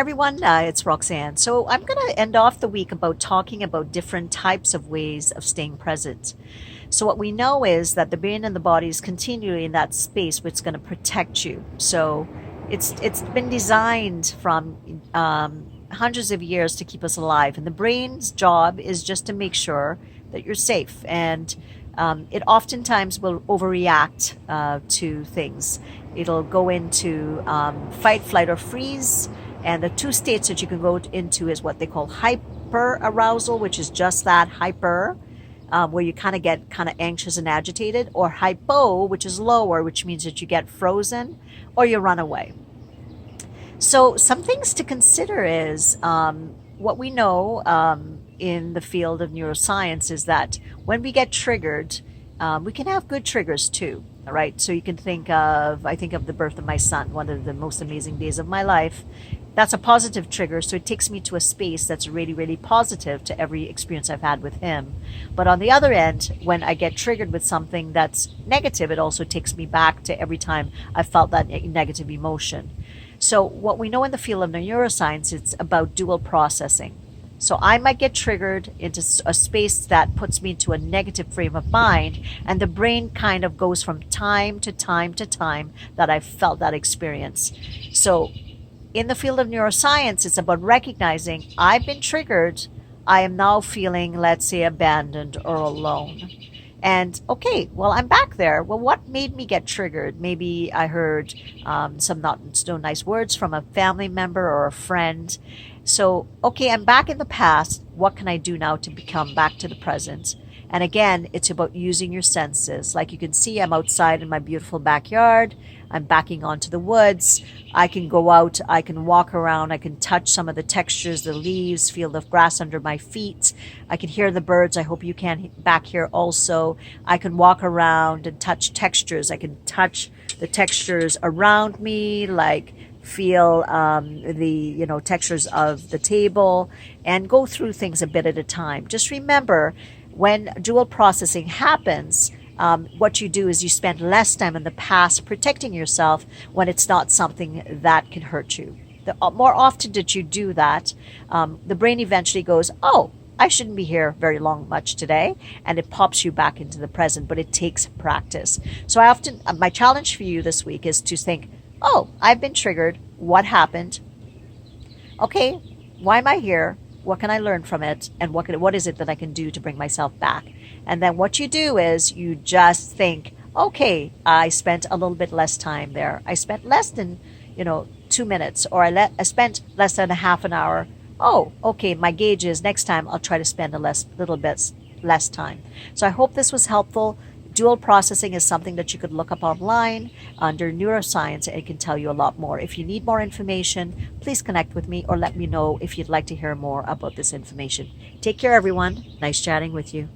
everyone, it's Roxanne. So I'm going to end off the week about talking about different types of ways of staying present. So what we know is that the brain and the body is continually in that space which is going to protect you. So it's been designed from hundreds of years to keep us alive, and the brain's job is just to make sure that you're safe. And it oftentimes will overreact to things. It'll go into fight, flight, or freeze. And the two states that you can go into is what they call hyper arousal, which is just that hyper, where you kind of get kind of anxious and agitated, or hypo, which is lower, which means that you get frozen or you run away. So, some things to consider is what we know in the field of neuroscience is that when we get triggered, we can have good triggers too. All right. So, you can I think of the birth of my son, one of the most amazing days of my life. That's a positive trigger. So, it takes me to a space that's really, really positive to every experience I've had with him. But on the other end, when I get triggered with something that's negative, it also takes me back to every time I felt that negative emotion. So what we know in the field of neuroscience, it's about dual processing. So I might get triggered into a space that puts me into a negative frame of mind, and the brain kind of goes from time to time to time that I felt that experience. So in the field of neuroscience, it's about recognizing I've been triggered. I am now feeling, let's say, abandoned or alone. And okay, well, I'm back there. Well, what made me get triggered? Maybe I heard some not so nice words from a family member or a friend. So, okay, I'm back in the past. What can I do now to become back to the present? And again, it's about using your senses. Like you can see, I'm outside in my beautiful backyard. I'm backing onto the woods. I can go out, I can walk around, I can touch some of the textures, the leaves, feel the grass under my feet. I can hear the birds. I hope you can back here also. I can walk around and touch textures. I can touch the textures around me, like feel the textures of the table, and go through things a bit at a time. Just remember, when dual processing happens, what you do is you spend less time in the past protecting yourself when it's not something that can hurt you. The more often that you do that, the brain eventually goes, oh, I shouldn't be here very long much today, and it pops you back into the present, but it takes practice. So my challenge for you this week is to think, oh, I've been triggered. What happened? Okay, why am I here? What can I learn from it? And what is it that I can do to bring myself back? And then what you do is you just think, okay, I spent a little bit less time there. I spent less than, 2 minutes, or I spent less than a half an hour. Oh, okay, my gauge is next time I'll try to spend little bit less time. So I hope this was helpful. Dual processing is something that you could look up online under neuroscience, and it can tell you a lot more. If you need more information, please connect with me or let me know if you'd like to hear more about this information. Take care, everyone. Nice chatting with you.